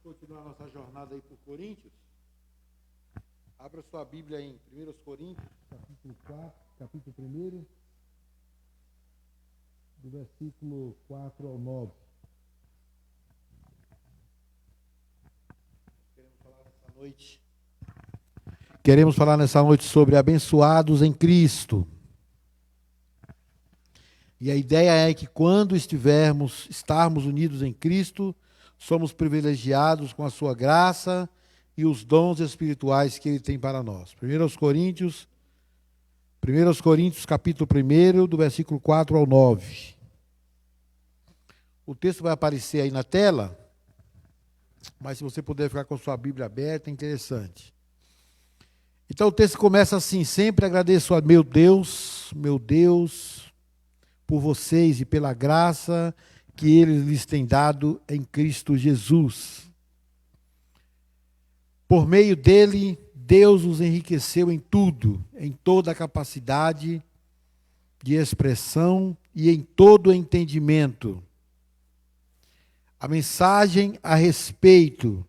Continuar nossa jornada aí por Coríntios. Abra sua Bíblia em 1 Coríntios, capítulo 4, capítulo 1, do versículo 4 ao 9. Queremos falar nessa noite sobre abençoados em Cristo. E a ideia é que quando estarmos unidos em Cristo, somos privilegiados com a sua graça e os dons espirituais que Ele tem para nós. 1 Coríntios, capítulo 1, do versículo 4 ao 9. O texto vai aparecer aí na tela, mas se você puder ficar com sua Bíblia aberta, é interessante. Então o texto começa assim: sempre agradeço a meu Deus, por vocês e pela graça que Ele lhes tem dado em Cristo Jesus. Por meio dele, Deus os enriqueceu em tudo, em toda a capacidade de expressão e em todo o entendimento. A mensagem a respeito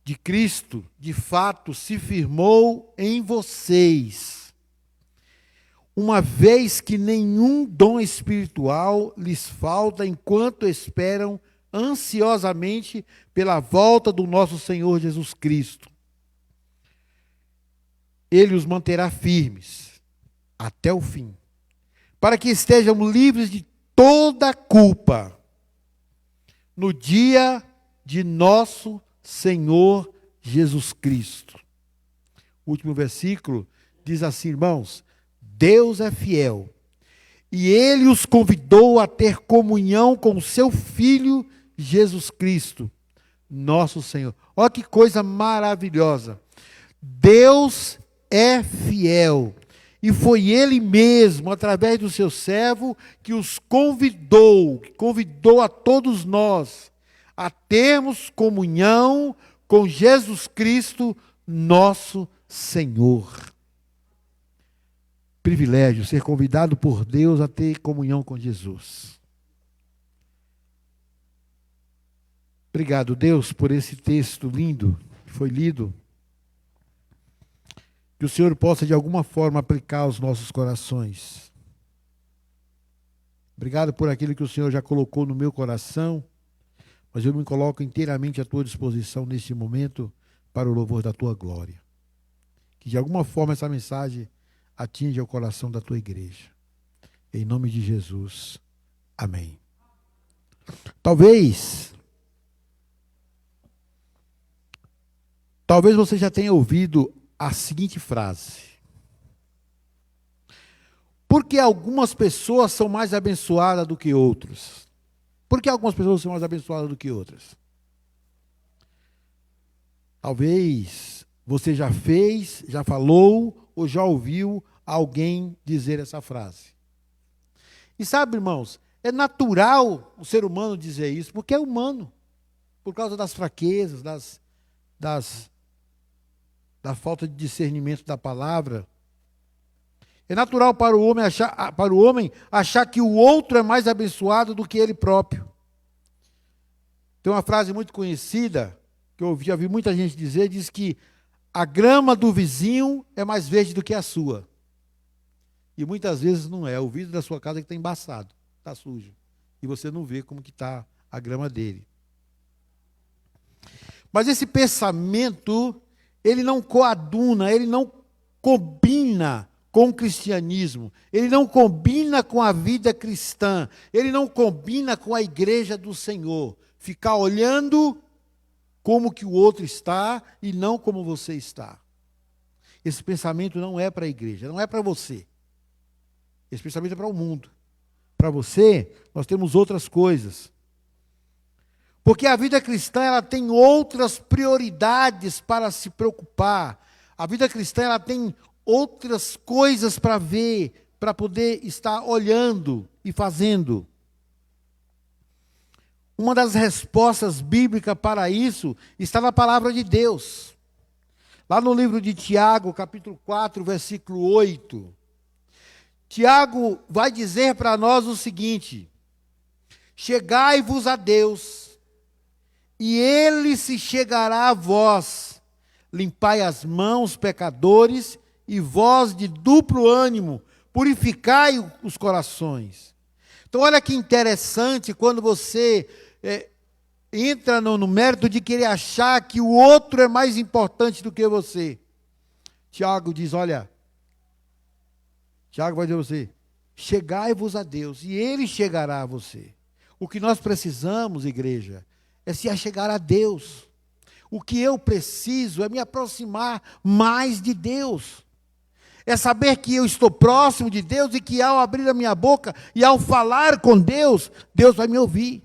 de Cristo, de fato, se firmou em vocês, uma vez que nenhum dom espiritual lhes falta enquanto esperam ansiosamente pela volta do nosso Senhor Jesus Cristo. Ele os manterá firmes até o fim, para que estejam livres de toda culpa no dia de nosso Senhor Jesus Cristo. O último versículo diz assim, irmãos: Deus é fiel, e Ele os convidou a ter comunhão com o seu Filho Jesus Cristo, nosso Senhor. Olha que coisa maravilhosa. Deus é fiel, e foi Ele mesmo, através do seu servo, que os convidou a todos nós a termos comunhão com Jesus Cristo, nosso Senhor. Privilégio ser convidado por Deus a ter comunhão com Jesus. Obrigado, Deus, por esse texto lindo que foi lido. Que o Senhor possa de alguma forma aplicar aos nossos corações. Obrigado por aquilo que o Senhor já colocou no meu coração, mas eu me coloco inteiramente à tua disposição neste momento para o louvor da tua glória. Que de alguma forma essa mensagem atinja o coração da tua igreja. Em nome de Jesus. Amém. Talvez você já tenha ouvido a seguinte frase: por que algumas pessoas são mais abençoadas do que outras? Por que algumas pessoas são mais abençoadas do que outras? Talvez você já fez, já falou ou já ouviu alguém dizer essa frase. E sabe, irmãos, é natural o ser humano dizer isso, porque é humano, por causa das fraquezas, da falta de discernimento da palavra. É natural para o homem achar que o outro é mais abençoado do que ele próprio. Tem uma frase muito conhecida, que eu já vi muita gente dizer, diz que a grama do vizinho é mais verde do que a sua. E muitas vezes não é. O vidro da sua casa que está embaçado, está sujo. E você não vê como que está a grama dele. Mas esse pensamento, ele não coaduna, ele não combina com o cristianismo, ele não combina com a vida cristã, ele não combina com a igreja do Senhor. Ficar olhando como que o outro está e não como você está. Esse pensamento não é para a igreja, não é para você. Esse pensamento é para o mundo. Para você, nós temos outras coisas. Porque a vida cristã, ela tem outras prioridades para se preocupar. A vida cristã, ela tem outras coisas para ver, para poder estar olhando e fazendo. Uma das respostas bíblicas para isso está na palavra de Deus. Lá no livro de Tiago, capítulo 4, versículo 8. Tiago vai dizer para nós o seguinte: chegai-vos a Deus, e ele se chegará a vós. Limpai as mãos, pecadores, e vós de duplo ânimo, purificai os corações. Então, olha que interessante quando você entra no mérito de querer achar que o outro é mais importante do que você. Tiago diz, olha, Tiago vai dizer a você, chegai-vos a Deus, e Ele chegará a você. O que nós precisamos, igreja, é se achegar a Deus. O que eu preciso é me aproximar mais de Deus. É saber que eu estou próximo de Deus e que ao abrir a minha boca e ao falar com Deus, Deus vai me ouvir.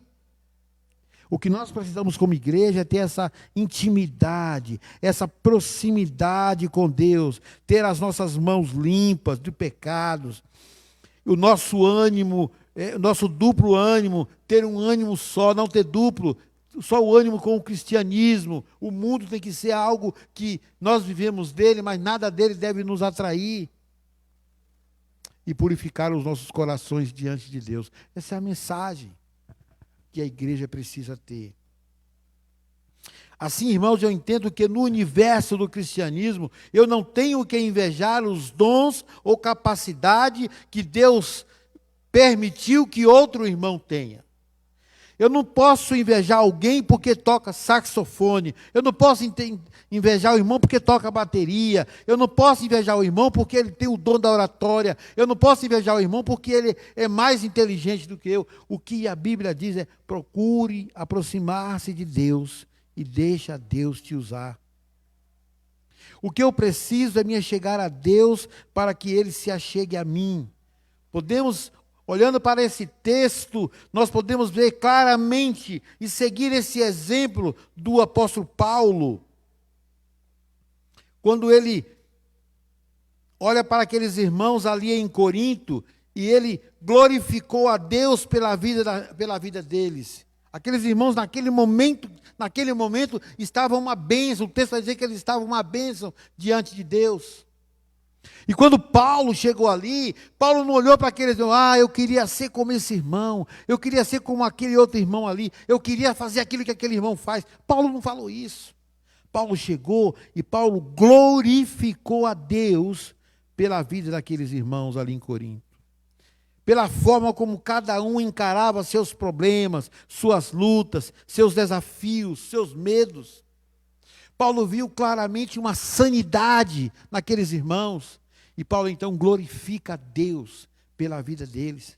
O que nós precisamos como igreja é ter essa intimidade, essa proximidade com Deus, ter as nossas mãos limpas de pecados, o nosso ânimo, o nosso duplo ânimo, ter um ânimo só, não ter duplo, só o ânimo com o cristianismo. O mundo tem que ser algo que nós vivemos dele, mas nada dele deve nos atrair. E purificar os nossos corações diante de Deus. Essa é a mensagem que a igreja precisa ter. Assim, irmãos, eu entendo que no universo do cristianismo, eu não tenho que invejar os dons ou capacidade que Deus permitiu que outro irmão tenha. Eu não posso invejar alguém porque toca saxofone. Eu não posso invejar o irmão porque toca bateria. Eu não posso invejar o irmão porque ele tem o dom da oratória. Eu não posso invejar o irmão porque ele é mais inteligente do que eu. O que a Bíblia diz é: procure aproximar-se de Deus e deixa Deus te usar. O que eu preciso é me achegar a Deus para que Ele se achegue a mim. Olhando para esse texto, nós podemos ver claramente e seguir esse exemplo do apóstolo Paulo. Quando ele olha para aqueles irmãos ali em Corinto, e ele glorificou a Deus pela vida deles. Aqueles irmãos, naquele momento, estavam uma bênção. O texto vai dizer que eles estavam uma bênção diante de Deus. E quando Paulo chegou ali, Paulo não olhou para aqueles, eu queria ser como esse irmão, eu queria ser como aquele outro irmão ali, eu queria fazer aquilo que aquele irmão faz. Paulo não falou isso. Paulo chegou e Paulo glorificou a Deus pela vida daqueles irmãos ali em Corinto. Pela forma como cada um encarava seus problemas, suas lutas, seus desafios, seus medos. Paulo viu claramente uma sanidade naqueles irmãos. E Paulo então glorifica a Deus pela vida deles.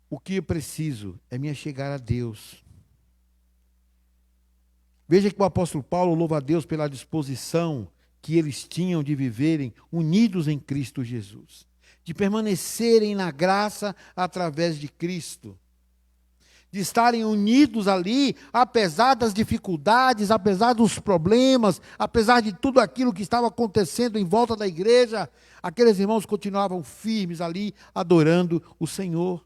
O que eu preciso é me achegar a Deus. Veja que o apóstolo Paulo louva a Deus pela disposição que eles tinham de viverem unidos em Cristo Jesus. De permanecerem na graça através de Cristo. De estarem unidos ali, apesar das dificuldades, apesar dos problemas, apesar de tudo aquilo que estava acontecendo em volta da igreja, aqueles irmãos continuavam firmes ali, adorando o Senhor.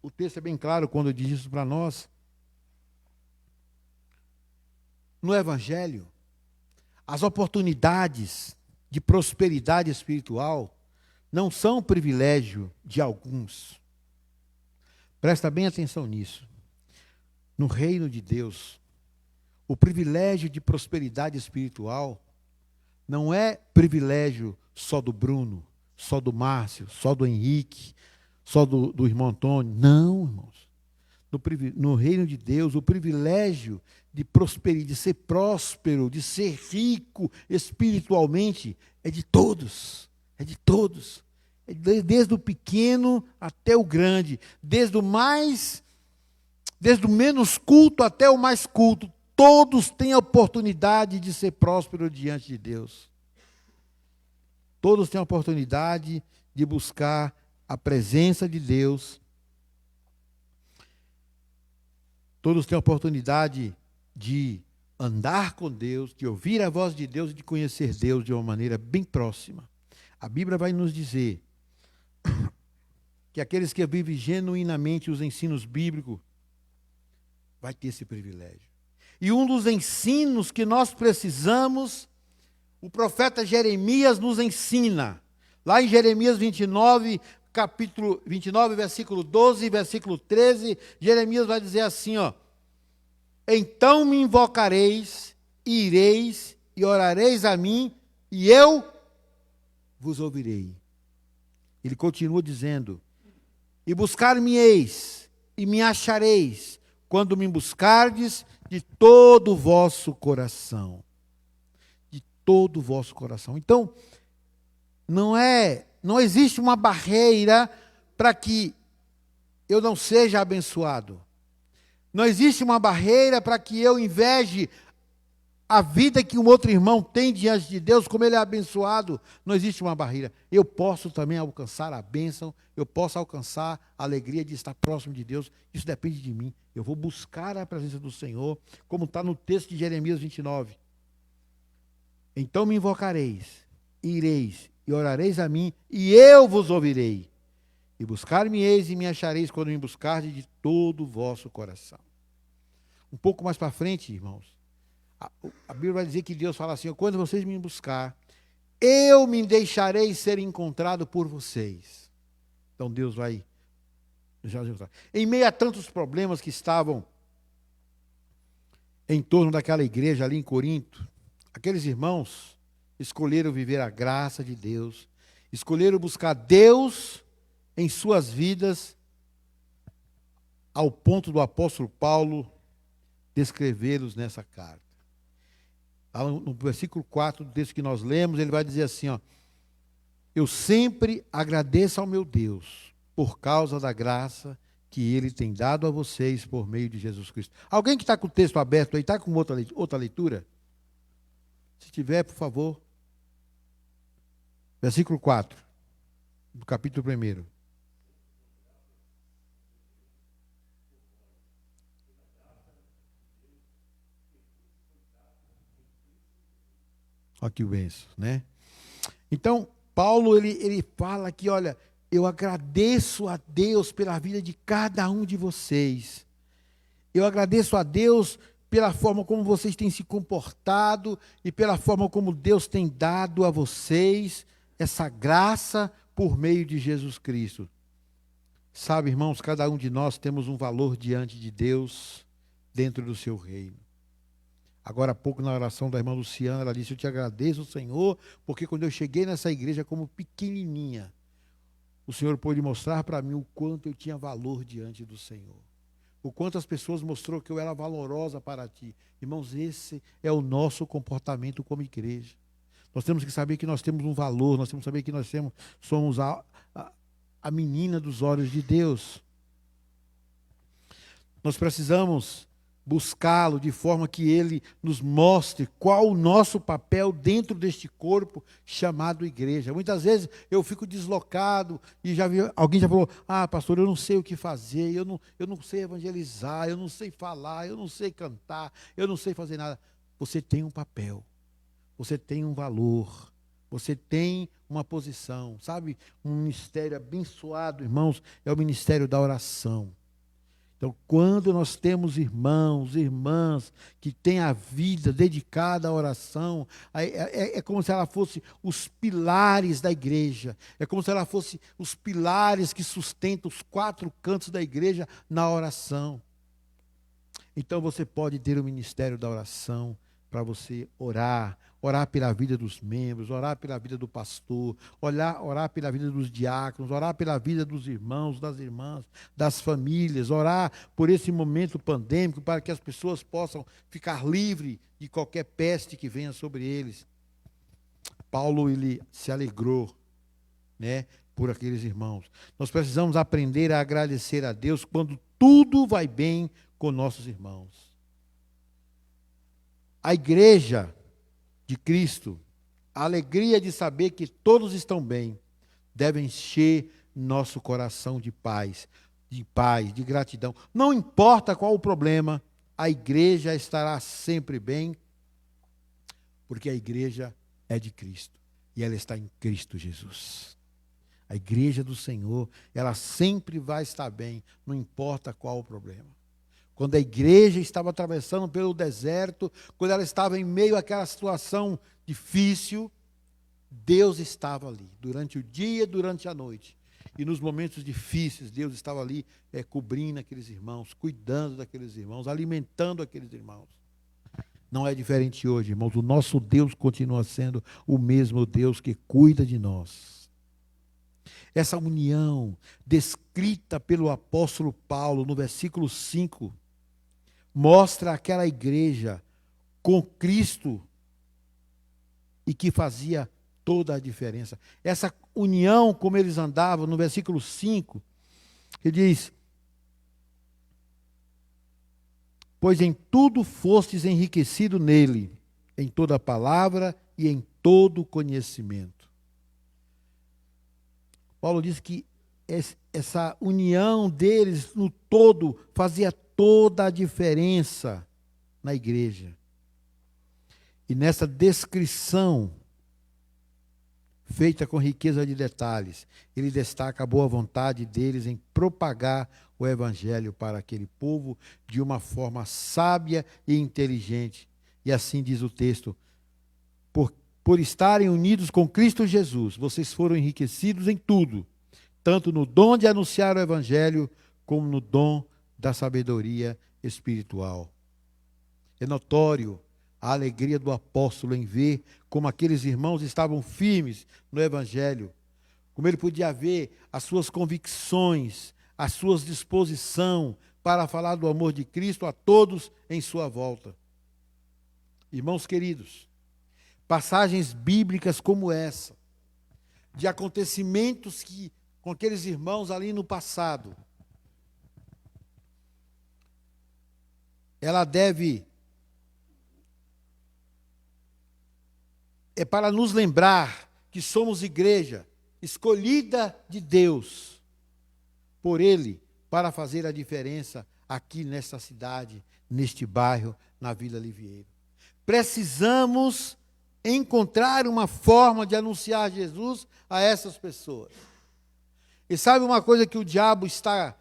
O texto é bem claro quando diz isso para nós. No Evangelho, as oportunidades de prosperidade espiritual não são privilégio de alguns. Presta bem atenção nisso. No reino de Deus, o privilégio de prosperidade espiritual não é privilégio só do Bruno, só do Márcio, só do Henrique, só do irmão Antônio. Não, irmãos. No reino de Deus, o privilégio de prosperidade, de ser próspero, de ser rico espiritualmente, é de todos. É de todos. Desde o pequeno até o grande, desde o menos culto até o mais culto, todos têm a oportunidade de ser próspero diante de Deus. Todos têm a oportunidade de buscar a presença de Deus. Todos têm a oportunidade de andar com Deus, de ouvir a voz de Deus e de conhecer Deus de uma maneira bem próxima. A Bíblia vai nos dizer que aqueles que vivem genuinamente os ensinos bíblicos vai ter esse privilégio. E um dos ensinos que nós precisamos, o profeta Jeremias nos ensina. Lá em Jeremias 29, capítulo 29, versículo 12 e versículo 13, Jeremias vai dizer assim, ó: então me invocareis, ireis e orareis a mim, e eu vos ouvirei. Ele continua dizendo: e buscar-me-eis, e me achareis, quando me buscardes de todo o vosso coração. De todo o vosso coração. Então, não existe uma barreira para que eu não seja abençoado. Não existe uma barreira para que eu inveje a vida que um outro irmão tem diante de Deus, como ele é abençoado. Não existe uma barreira. Eu posso também alcançar a bênção, eu posso alcançar a alegria de estar próximo de Deus. Isso depende de mim. Eu vou buscar a presença do Senhor, como está no texto de Jeremias 29. Então me invocareis, ireis e orareis a mim, e eu vos ouvirei. E buscar-me-eis e me achareis quando me buscardes de todo o vosso coração. Um pouco mais para frente, irmãos, a Bíblia vai dizer que Deus fala assim: quando vocês me buscar, eu me deixarei ser encontrado por vocês. Então Deus vai deixar de encontrar. Em meio a tantos problemas que estavam em torno daquela igreja ali em Corinto, aqueles irmãos escolheram viver a graça de Deus, escolheram buscar Deus em suas vidas, ao ponto do apóstolo Paulo descrevê-los nessa carta. No versículo 4 do texto que nós lemos, ele vai dizer assim, ó: eu sempre agradeço ao meu Deus por causa da graça que Ele tem dado a vocês por meio de Jesus Cristo. Alguém que está com o texto aberto aí, está com outra leitura? Se tiver, por favor. Versículo 4, do capítulo 1. Olha que benção, né? Então, Paulo, ele fala aqui, olha, eu agradeço a Deus pela vida de cada um de vocês. Eu agradeço a Deus pela forma como vocês têm se comportado e pela forma como Deus tem dado a vocês essa graça por meio de Jesus Cristo. Sabe, irmãos, cada um de nós temos um valor diante de Deus dentro do seu reino. Agora há pouco, na oração da irmã Luciana, ela disse: eu te agradeço, Senhor, porque quando eu cheguei nessa igreja como pequenininha, o Senhor pôde mostrar para mim o quanto eu tinha valor diante do Senhor. O quanto as pessoas mostrou que eu era valorosa para ti. Irmãos, esse é o nosso comportamento como igreja. Nós temos que saber que nós temos um valor, nós temos que saber que nós somos a menina dos olhos de Deus. Nós precisamos buscá-lo de forma que ele nos mostre qual o nosso papel dentro deste corpo chamado igreja. Muitas vezes eu fico deslocado e alguém já falou: pastor, eu não sei o que fazer, eu não sei evangelizar, eu não sei falar, eu não sei cantar, eu não sei fazer nada. Você tem um papel, você tem um valor, você tem uma posição, sabe? Um ministério abençoado, irmãos, é o ministério da oração. Então, quando nós temos irmãos, irmãs que têm a vida dedicada à oração, é como se ela fosse os pilares da igreja, é como se ela fosse os pilares que sustentam os 4 cantos da igreja na oração. Então, você pode ter o ministério da oração para você orar pela vida dos membros, orar pela vida do pastor, orar pela vida dos diáconos, orar pela vida dos irmãos, das irmãs, das famílias, orar por esse momento pandêmico para que as pessoas possam ficar livres de qualquer peste que venha sobre eles. Paulo, ele se alegrou, né, por aqueles irmãos. Nós precisamos aprender a agradecer a Deus quando tudo vai bem com nossos irmãos. A igreja de Cristo, a alegria de saber que todos estão bem, deve encher nosso coração de paz, de gratidão. Não importa qual o problema, a igreja estará sempre bem, porque a igreja é de Cristo e ela está em Cristo Jesus. A igreja do Senhor, ela sempre vai estar bem, não importa qual o problema. Quando a igreja estava atravessando pelo deserto, quando ela estava em meio àquela situação difícil, Deus estava ali, durante o dia e durante a noite. E nos momentos difíceis, Deus estava ali cobrindo aqueles irmãos, cuidando daqueles irmãos, alimentando aqueles irmãos. Não é diferente hoje, irmãos. O nosso Deus continua sendo o mesmo Deus que cuida de nós. Essa união descrita pelo apóstolo Paulo no versículo 5 mostra aquela igreja com Cristo e que fazia toda a diferença. Essa união, como eles andavam, no versículo 5, ele diz: pois em tudo fostes enriquecido nele, em toda palavra e em todo conhecimento. Paulo diz que essa união deles no todo fazia toda a diferença na igreja. E nessa descrição, feita com riqueza de detalhes, ele destaca a boa vontade deles em propagar o evangelho para aquele povo de uma forma sábia e inteligente. E assim diz o texto: por estarem unidos com Cristo Jesus, vocês foram enriquecidos em tudo, tanto no dom de anunciar o evangelho, como no dom da sabedoria espiritual. É notório a alegria do apóstolo em ver como aqueles irmãos estavam firmes no evangelho, como ele podia ver as suas convicções, a sua disposição para falar do amor de Cristo a todos em sua volta. Irmãos queridos, passagens bíblicas como essa, de acontecimentos com aqueles irmãos ali no passado, ela é para nos lembrar que somos igreja escolhida de Deus, por Ele, para fazer a diferença aqui nesta cidade, neste bairro, na Vila Livieiro. Precisamos encontrar uma forma de anunciar Jesus a essas pessoas. E sabe uma coisa que o diabo está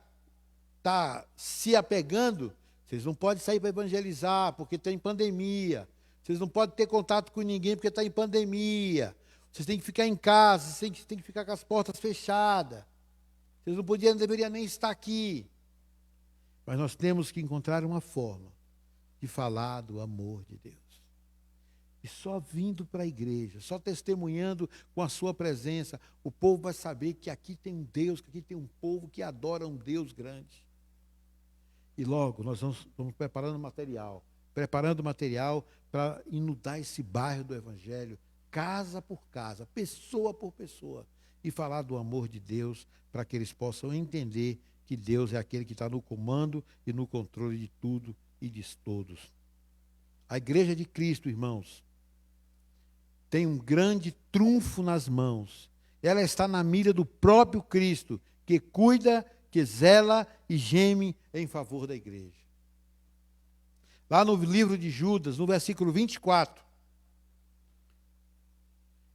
se apegando? Vocês não podem sair para evangelizar, porque tem pandemia. Vocês não podem ter contato com ninguém, porque está em pandemia. Vocês têm que ficar em casa, vocês têm que ficar com as portas fechadas. Vocês não deveriam nem estar aqui. Mas nós temos que encontrar uma forma de falar do amor de Deus. E só vindo para a igreja, só testemunhando com a sua presença, o povo vai saber que aqui tem um Deus, que aqui tem um povo que adora um Deus grande. E logo nós vamos preparando material para inundar esse bairro do Evangelho, casa por casa, pessoa por pessoa, e falar do amor de Deus, para que eles possam entender que Deus é aquele que está no comando e no controle de tudo e de todos. A igreja de Cristo, irmãos, tem um grande trunfo nas mãos. Ela está na mira do próprio Cristo, que cuida, que zela e geme em favor da igreja. Lá no livro de Judas, no versículo 24,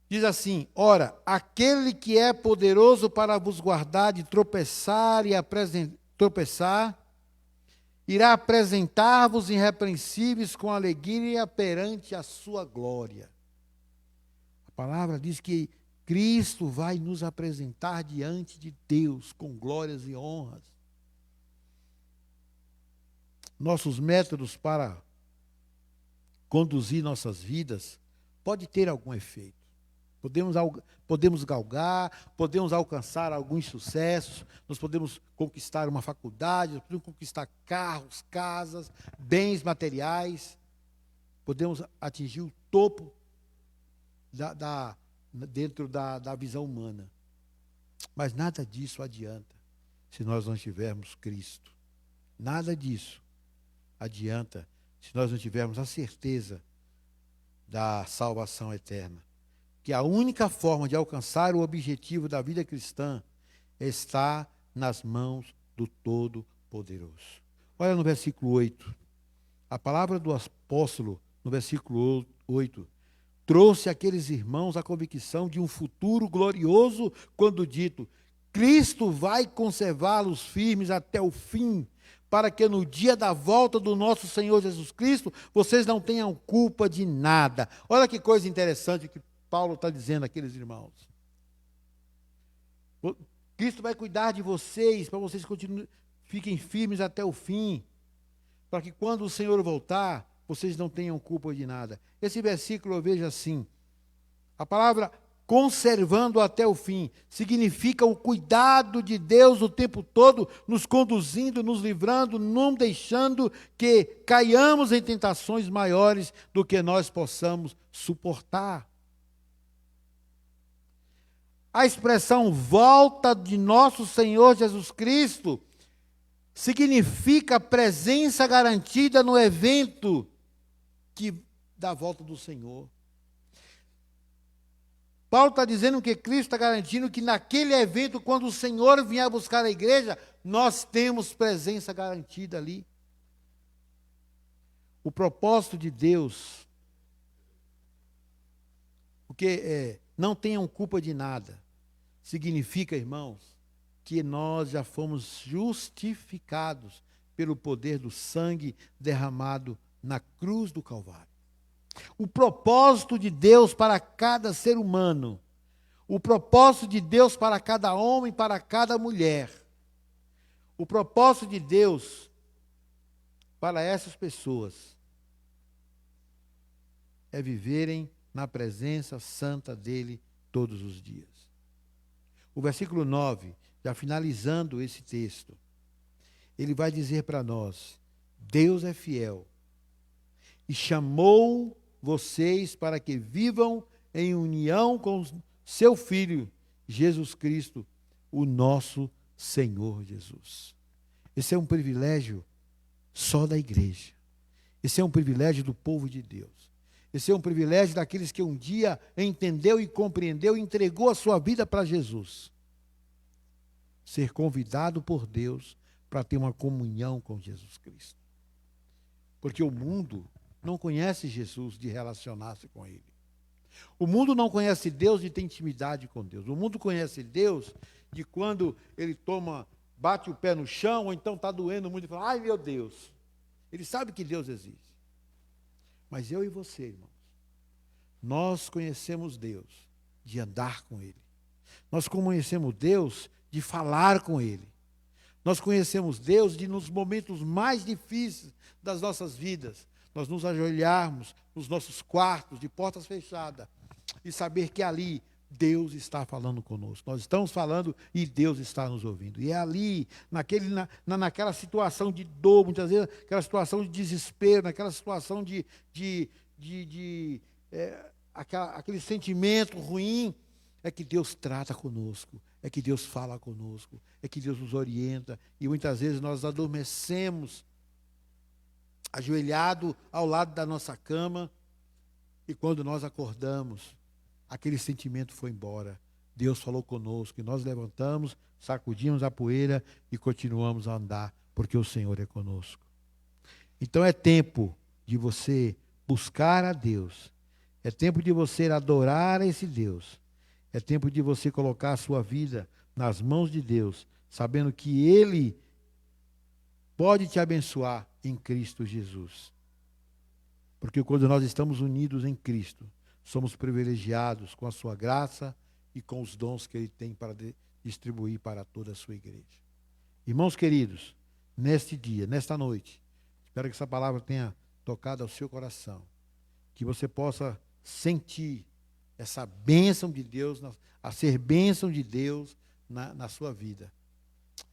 diz assim: ora, aquele que é poderoso para vos guardar de tropeçar e tropeçar, irá apresentar-vos irrepreensíveis com alegria perante a sua glória. A palavra diz que Cristo vai nos apresentar diante de Deus com glórias e honras. Nossos métodos para conduzir nossas vidas pode ter algum efeito. Podemos galgar, podemos alcançar alguns sucessos, nós podemos conquistar uma faculdade, nós podemos conquistar carros, casas, bens materiais, podemos atingir o topo dentro da visão humana. Mas nada disso adianta se nós não tivermos Cristo. Nada disso adianta se nós não tivermos a certeza da salvação eterna. Que a única forma de alcançar o objetivo da vida cristã está nas mãos do Todo-Poderoso. Olha no versículo 8. A palavra do apóstolo, no versículo 8, trouxe àqueles irmãos a convicção de um futuro glorioso, quando dito: Cristo vai conservá-los firmes até o fim, para que no dia da volta do nosso Senhor Jesus Cristo, vocês não tenham culpa de nada. Olha que coisa interessante que Paulo está dizendo àqueles irmãos. Cristo vai cuidar de vocês, para vocês fiquem firmes até o fim, para que quando o Senhor voltar, vocês não tenham culpa de nada. Esse versículo eu vejo assim, a palavra conservando até o fim significa o cuidado de Deus o tempo todo, nos conduzindo, nos livrando, não deixando que caiamos em tentações maiores do que nós possamos suportar. A expressão volta de nosso Senhor Jesus Cristo significa presença garantida no evento da volta do Senhor. Paulo está dizendo que Cristo está garantindo que naquele evento, quando o Senhor vier buscar a igreja, nós temos presença garantida ali. O propósito de Deus, porque não tenham culpa de nada, significa, irmãos, que nós já fomos justificados pelo poder do sangue derramado na cruz do Calvário. O propósito de Deus para cada ser humano, o propósito de Deus para cada homem, para cada mulher, o propósito de Deus para essas pessoas é viverem na presença santa dEle todos os dias. O versículo 9, já finalizando esse texto, ele vai dizer para nós: Deus é fiel e chamou vocês para que vivam em união com seu Filho, Jesus Cristo, o nosso Senhor Jesus. Esse é um privilégio só da igreja. Esse é um privilégio do povo de Deus. Esse é um privilégio daqueles que um dia entendeu e compreendeu e entregou a sua vida para Jesus. Ser convidado por Deus para ter uma comunhão com Jesus Cristo. Porque o mundo não conhece Jesus de relacionar-se com Ele. O mundo não conhece Deus de ter intimidade com Deus. O mundo conhece Deus de quando ele bate o pé no chão, ou então está doendo muito e fala: ai meu Deus. Ele sabe que Deus existe. Mas eu e você, irmãos, nós conhecemos Deus de andar com Ele. Nós conhecemos Deus de falar com Ele. Nós conhecemos Deus de, nos momentos mais difíceis das nossas vidas, nós nos ajoelharmos nos nossos quartos, de portas fechadas, e saber que ali Deus está falando conosco. Nós estamos falando e Deus está nos ouvindo. E é ali, naquela situação de dor, muitas vezes, aquela situação de desespero, naquela situação aquele sentimento ruim, é que Deus trata conosco, é que Deus fala conosco, é que Deus nos orienta. E muitas vezes nós adormecemos, ajoelhado ao lado da nossa cama, e quando nós acordamos, aquele sentimento foi embora. Deus falou conosco, e nós levantamos, sacudimos a poeira e continuamos a andar, porque o Senhor é conosco. Então é tempo de você buscar a Deus, é tempo de você adorar esse Deus, é tempo de você colocar a sua vida nas mãos de Deus, sabendo que Ele pode te abençoar em Cristo Jesus. Porque quando nós estamos unidos em Cristo, somos privilegiados com a sua graça e com os dons que Ele tem para distribuir para toda a sua igreja. Irmãos queridos, neste dia, nesta noite, espero que essa palavra tenha tocado ao seu coração, que você possa sentir essa bênção de Deus, a ser bênção de Deus na sua vida,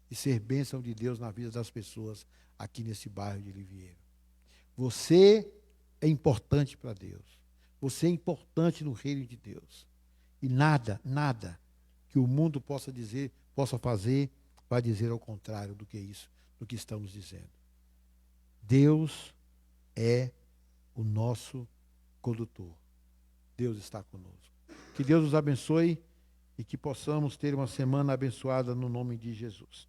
e ser bênção de Deus na vida das pessoas aqui nesse bairro de Livieiro. Você é importante para Deus. Você é importante no reino de Deus. E nada que o mundo possa dizer, possa fazer, vai dizer ao contrário do que isso, do que estamos dizendo. Deus é o nosso condutor. Deus está conosco. Que Deus nos abençoe e que possamos ter uma semana abençoada no nome de Jesus.